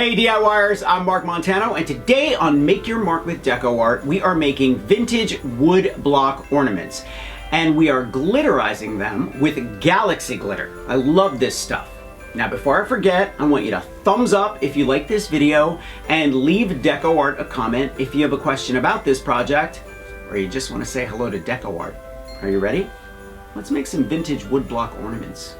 Hey DIYers, I'm Mark Montano, and today on Make Your Mark with DecoArt, we are making vintage wood block ornaments. And we are glitterizing them with galaxy glitter. I love this stuff. Now before I forget, I want you to thumbs up if you like this video and leave DecoArt a comment if you have a question about this project or you just want to say hello to DecoArt. Are you ready? Let's make some vintage woodblock ornaments.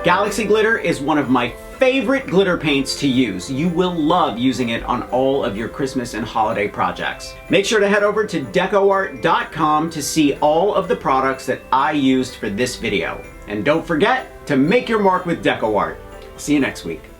Galaxy glitter is one of my favorite glitter paints to use. You will love using it on all of your Christmas and holiday projects. Make sure to head over to DecoArt.com to see all of the products that I used for this video. And don't forget to make your mark with DecoArt. See you next week.